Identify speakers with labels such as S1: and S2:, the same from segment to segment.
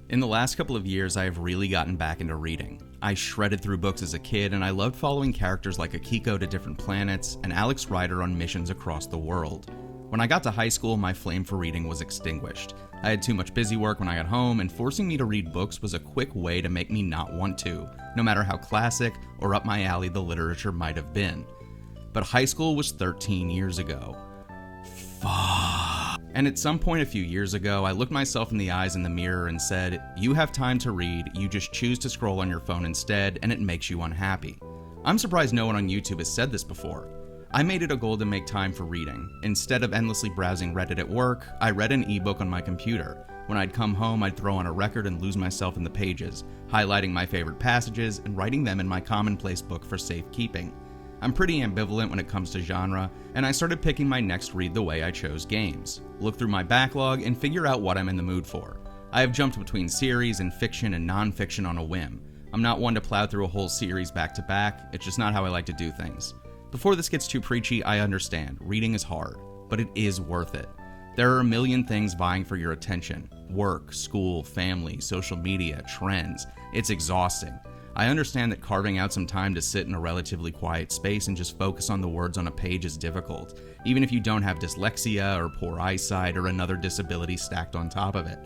S1: In the last couple of years, I have really gotten back into reading. I shredded through books as a kid, and I loved following characters like Akiko to different planets and Alex Rider on missions across the world. When I got to high school, my flame for reading was extinguished. I had too much busy work when I got home, and forcing me to read books was a quick way to make me not want to, no matter how classic or up my alley the literature might have been. But high school was 13 years ago. Fuck. And at some point a few years ago, I looked myself in the eyes in the mirror and said, you have time to read, you just choose to scroll on your phone instead, and it makes you unhappy. I'm surprised no one on YouTube has said this before. I made it a goal to make time for reading. Instead of endlessly browsing Reddit at work, I read an ebook on my computer. When I'd come home, I'd throw on a record and lose myself in the pages, highlighting my favorite passages and writing them in my commonplace book for safekeeping. I'm pretty ambivalent when it comes to genre, and I started picking my next read the way I chose games. Look through my backlog and figure out what I'm in the mood for. I have jumped between series and fiction and non-fiction on a whim. I'm not one to plow through a whole series back to back, it's just not how I like to do things. Before this gets too preachy, I understand, reading is hard, but it is worth it. There are a million things vying for your attention. Work, school, family, social media, trends. It's exhausting. I understand that carving out some time to sit in a relatively quiet space and just focus on the words on a page is difficult, even if you don't have dyslexia or poor eyesight or another disability stacked on top of it.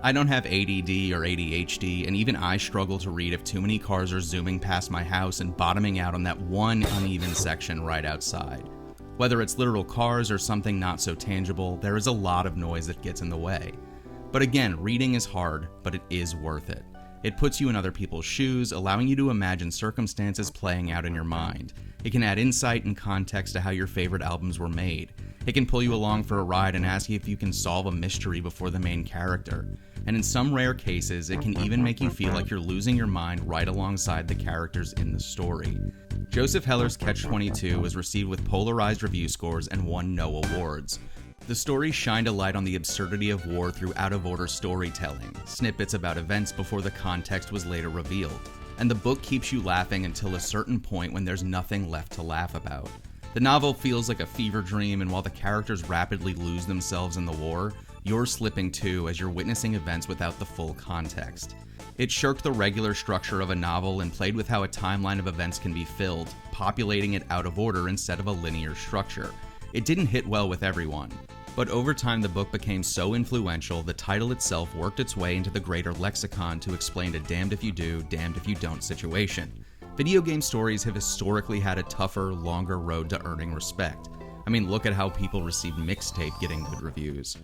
S1: I don't have ADD or ADHD, and even I struggle to read if too many cars are zooming past my house and bottoming out on that one uneven section right outside. Whether it's literal cars or something not so tangible, there is a lot of noise that gets in the way. But again, reading is hard, but it is worth it. It puts you in other people's shoes, allowing you to imagine circumstances playing out in your mind. It can add insight and context to how your favorite albums were made. It can pull you along for a ride and ask you if you can solve a mystery before the main character. And in some rare cases, it can even make you feel like you're losing your mind right alongside the characters in the story. Joseph Heller's Catch-22 was received with polarized review scores and won no awards. The story shined a light on the absurdity of war through out-of-order storytelling, snippets about events before the context was later revealed, and the book keeps you laughing until a certain point when there's nothing left to laugh about. The novel feels like a fever dream, and while the characters rapidly lose themselves in the war, you're slipping too as you're witnessing events without the full context. It shirked the regular structure of a novel and played with how a timeline of events can be filled, populating it out of order instead of a linear structure. It didn't hit well with everyone, but over time the book became so influential the title itself worked its way into the greater lexicon to explain a damned if you do, damned if you don't situation. Video game stories have historically had a tougher, longer road to earning respect. I mean, look at how people received Mixtape getting good reviews.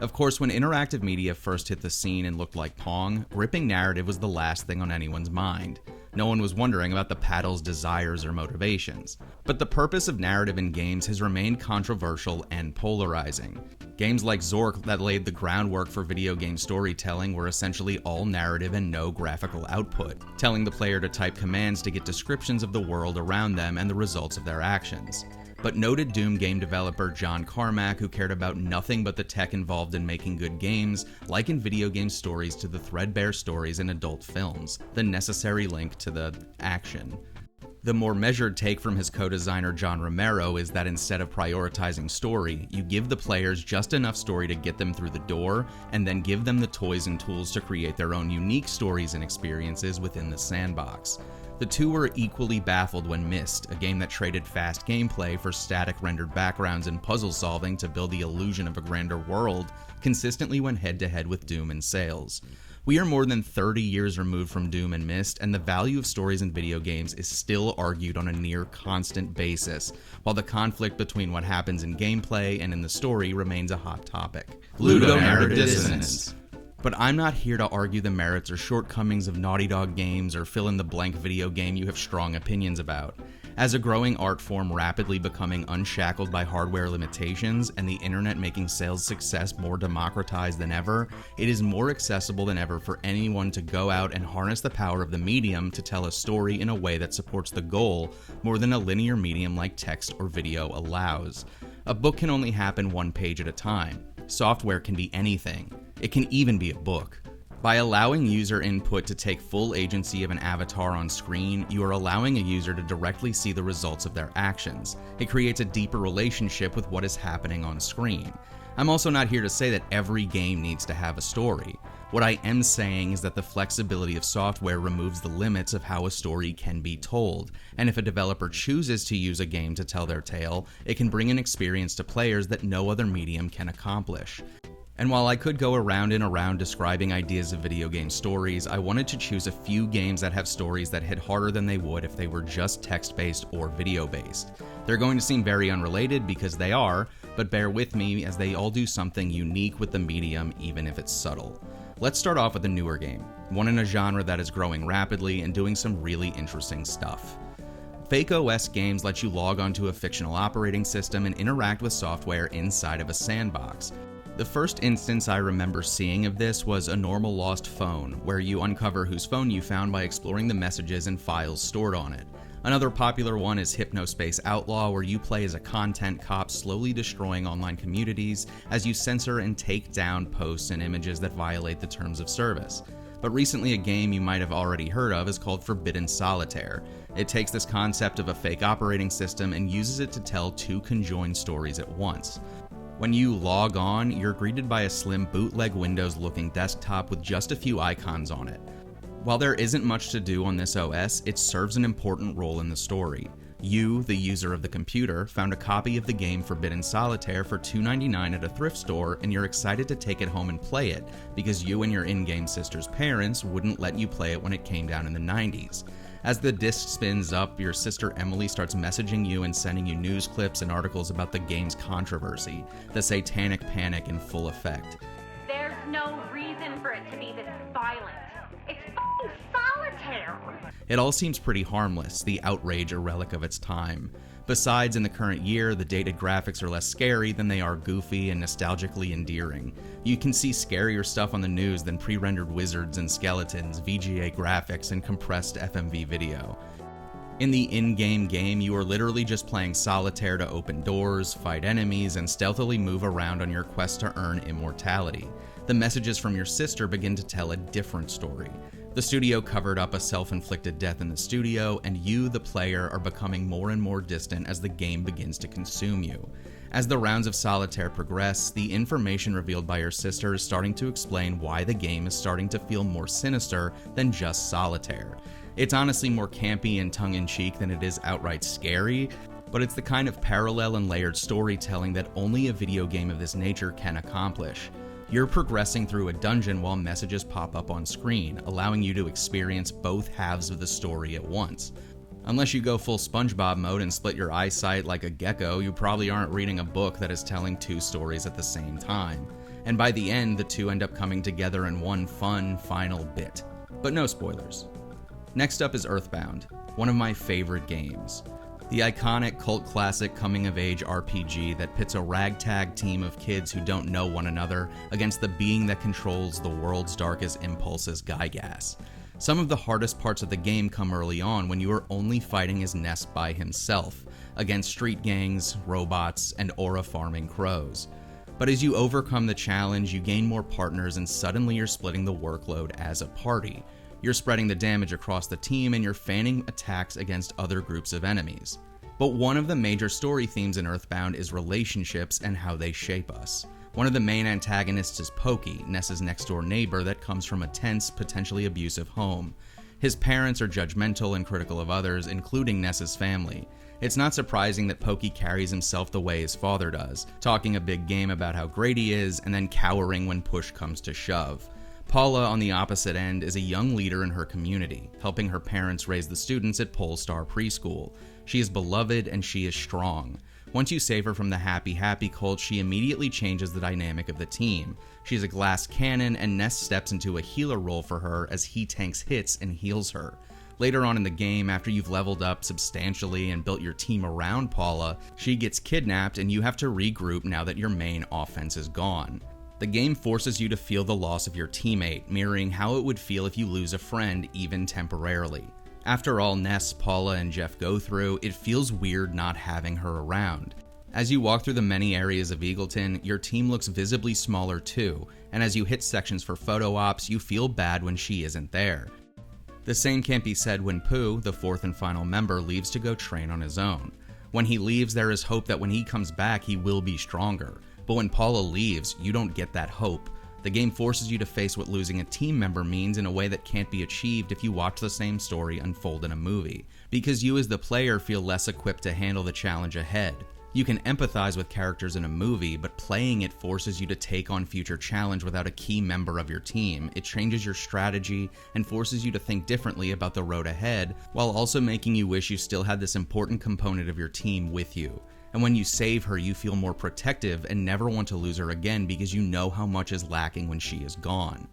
S1: Of course, when interactive media first hit the scene and looked like Pong, gripping narrative was the last thing on anyone's mind. No one was wondering about the paddle's desires or motivations. But the purpose of narrative in games has remained controversial and polarizing. Games like Zork that laid the groundwork for video game storytelling were essentially all narrative and no graphical output, telling the player to type commands to get descriptions of the world around them and the results of their actions. But noted Doom game developer John Carmack, who cared about nothing but the tech involved in making good games, likened video game stories to the threadbare stories in adult films, the necessary link to the action. The more measured take from his co-designer John Romero is that instead of prioritizing story, you give the players just enough story to get them through the door, and then give them the toys and tools to create their own unique stories and experiences within the sandbox. The two were equally baffled when Myst, a game that traded fast gameplay for static rendered backgrounds and puzzle solving to build the illusion of a grander world, consistently went head-to-head with Doom in sales. We are more than 30 years removed from Doom and Myst, and the value of stories in video games is still argued on a near constant basis, while the conflict between what happens in gameplay and in the story remains a hot topic. Ludonarrative dissonance. But I'm not here to argue the merits or shortcomings of Naughty Dog games or fill-in-the-blank video game you have strong opinions about. As a growing art form rapidly becoming unshackled by hardware limitations and the internet making sales success more democratized than ever, it is more accessible than ever for anyone to go out and harness the power of the medium to tell a story in a way that supports the goal more than a linear medium like text or video allows. A book can only happen one page at a time. Software can be anything. It can even be a book. By allowing user input to take full agency of an avatar on screen, you are allowing a user to directly see the results of their actions. It creates a deeper relationship with what is happening on screen. I'm also not here to say that every game needs to have a story. What I am saying is that the flexibility of software removes the limits of how a story can be told, and if a developer chooses to use a game to tell their tale, it can bring an experience to players that no other medium can accomplish. And while I could go around and around describing ideas of video game stories, I wanted to choose a few games that have stories that hit harder than they would if they were just text-based or video-based. They're going to seem very unrelated because they are, but bear with me as they all do something unique with the medium, even if it's subtle. Let's start off with a newer game, one in a genre that is growing rapidly and doing some really interesting stuff. Fake OS games let you log onto a fictional operating system and interact with software inside of a sandbox. The first instance I remember seeing of this was A Normal Lost Phone, where you uncover whose phone you found by exploring the messages and files stored on it. Another popular one is Hypnospace Outlaw, where you play as a content cop slowly destroying online communities as you censor and take down posts and images that violate the terms of service. But recently a game you might have already heard of is called Forbidden Solitaire. It takes this concept of a fake operating system and uses it to tell two conjoined stories at once. When you log on, you're greeted by a slim bootleg Windows-looking desktop with just a few icons on it. While there isn't much to do on this OS, it serves an important role in the story. You, the user of the computer, found a copy of the game Forbidden Solitaire for $2.99 at a thrift store, and you're excited to take it home and play it, because you and your in-game sister's parents wouldn't let you play it when it came down in the 90s. As the disc spins up, your sister Emily starts messaging you and sending you news clips and articles about the game's controversy, the satanic panic in full effect.
S2: There's no reason for it to be this violent. It's f***ing solitaire!
S1: It all seems pretty harmless, the outrage a relic of its time. Besides, in the current year, the dated graphics are less scary than they are goofy and nostalgically endearing. You can see scarier stuff on the news than pre-rendered wizards and skeletons, VGA graphics, and compressed FMV video. In the in-game game, you are literally just playing solitaire to open doors, fight enemies, and stealthily move around on your quest to earn immortality. The messages from your sister begin to tell a different story. The studio covered up a self-inflicted death in the studio, and you, the player, are becoming more and more distant as the game begins to consume you. As the rounds of solitaire progress, the information revealed by your sister is starting to explain why the game is starting to feel more sinister than just solitaire. It's honestly more campy and tongue-in-cheek than it is outright scary, but it's the kind of parallel and layered storytelling that only a video game of this nature can accomplish. You're progressing through a dungeon while messages pop up on screen, allowing you to experience both halves of the story at once. Unless you go full SpongeBob mode and split your eyesight like a gecko, you probably aren't reading a book that is telling two stories at the same time. And by the end, the two end up coming together in one fun, final bit. But no spoilers. Next up is Earthbound, one of my favorite games. The iconic cult classic coming-of-age RPG that pits a ragtag team of kids who don't know one another against the being that controls the world's darkest impulses, Gygas. Some of the hardest parts of the game come early on when you are only fighting as Ness by himself, against street gangs, robots, and aura-farming crows. But as you overcome the challenge, you gain more partners and suddenly you're splitting the workload as a party. You're spreading the damage across the team and you're fanning attacks against other groups of enemies. But one of the major story themes in Earthbound is relationships and how they shape us. One of the main antagonists is Pokey, Ness's next-door neighbor that comes from a tense, potentially abusive home. His parents are judgmental and critical of others, including Ness's family. It's not surprising that Pokey carries himself the way his father does, talking a big game about how great he is and then cowering when push comes to shove. Paula, on the opposite end, is a young leader in her community, helping her parents raise the students at Polestar Preschool. She is beloved and she is strong. Once you save her from the happy cult, she immediately changes the dynamic of the team. She's a glass cannon and Ness steps into a healer role for her as he tanks hits and heals her. Later on in the game, after you've leveled up substantially and built your team around Paula, she gets kidnapped and you have to regroup now that your main offense is gone. The game forces you to feel the loss of your teammate, mirroring how it would feel if you lose a friend, even temporarily. After all Ness, Paula, and Jeff go through, it feels weird not having her around. As you walk through the many areas of Eagleton, your team looks visibly smaller too, and as you hit sections for photo ops, you feel bad when she isn't there. The same can't be said when Pooh, the fourth and final member, leaves to go train on his own. When he leaves, there is hope that when he comes back, he will be stronger. But when Paula leaves, you don't get that hope. The game forces you to face what losing a team member means in a way that can't be achieved if you watch the same story unfold in a movie, because you as the player feel less equipped to handle the challenge ahead. You can empathize with characters in a movie, but playing it forces you to take on future challenge without a key member of your team. It changes your strategy and forces you to think differently about the road ahead, while also making you wish you still had this important component of your team with you. And when you save her, you feel more protective and never want to lose her again because you know how much is lacking when she is gone.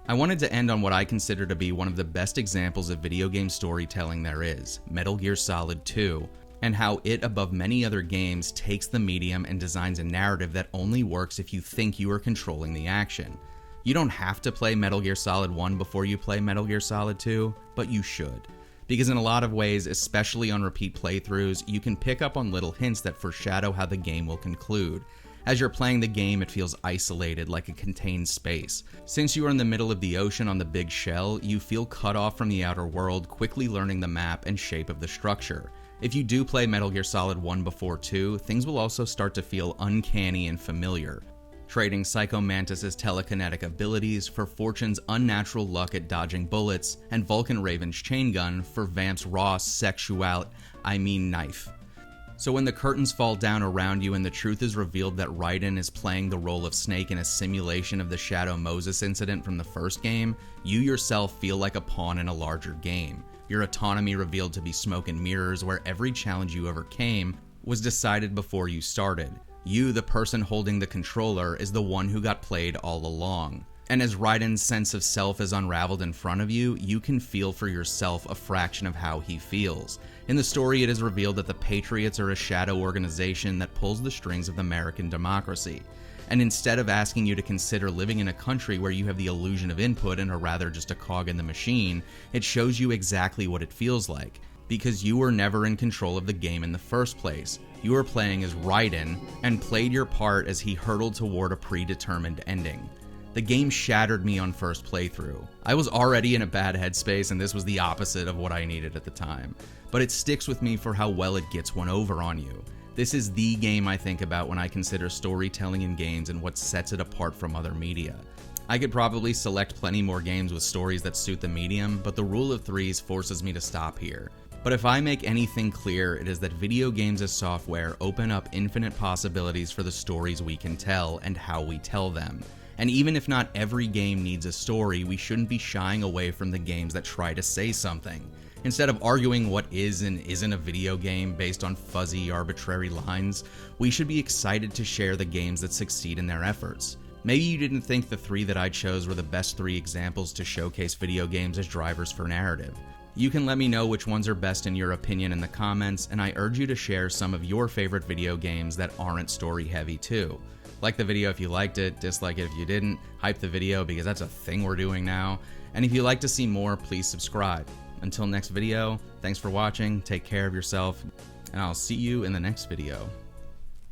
S1: I wanted to end on what I consider to be one of the best examples of video game storytelling there is, Metal Gear Solid 2. And how it, above many other games, takes the medium and designs a narrative that only works if you think you are controlling the action. You don't have to play Metal Gear Solid 1 before you play Metal Gear Solid 2, but you should. Because in a lot of ways, especially on repeat playthroughs, you can pick up on little hints that foreshadow how the game will conclude. As you're playing the game, it feels isolated, like a contained space. Since you are in the middle of the ocean on the big shell, you feel cut off from the outer world, quickly learning the map and shape of the structure. If you do play Metal Gear Solid 1 before 2, things will also start to feel uncanny and familiar. Trading Psycho Mantis's telekinetic abilities for Fortune's unnatural luck at dodging bullets, and Vulcan Raven's chain gun for Vamp's raw knife. So when the curtains fall down around you and the truth is revealed that Raiden is playing the role of Snake in a simulation of the Shadow Moses incident from the first game, you yourself feel like a pawn in a larger game. Your autonomy revealed to be smoke and mirrors, where every challenge you overcame was decided before you started. You, the person holding the controller, is the one who got played all along. And as Raiden's sense of self is unraveled in front of you, you can feel for yourself a fraction of how he feels. In the story, it is revealed that the Patriots are a shadow organization that pulls the strings of American democracy. And instead of asking you to consider living in a country where you have the illusion of input and are rather just a cog in the machine, it shows you exactly what it feels like. Because you were never in control of the game in the first place. You were playing as Raiden and played your part as he hurtled toward a predetermined ending. The game shattered me on first playthrough. I was already in a bad headspace and this was the opposite of what I needed at the time. But it sticks with me for how well it gets one over on you. This is the game I think about when I consider storytelling in games and what sets it apart from other media. I could probably select plenty more games with stories that suit the medium, but the rule of threes forces me to stop here. But if I make anything clear, it is that video games as software open up infinite possibilities for the stories we can tell and how we tell them. And even if not every game needs a story, we shouldn't be shying away from the games that try to say something. Instead of arguing what is and isn't a video game based on fuzzy, arbitrary lines, we should be excited to share the games that succeed in their efforts. Maybe you didn't think the three that I chose were the best 3 examples to showcase video games as drivers for narrative. You can let me know which ones are best in your opinion in the comments, and I urge you to share some of your favorite video games that aren't story heavy too. Like the video if you liked it, dislike it if you didn't, hype the video because that's a thing we're doing now, and if you'd like to see more, please subscribe. Until next video, thanks for watching, take care of yourself, and I'll see you in the next video.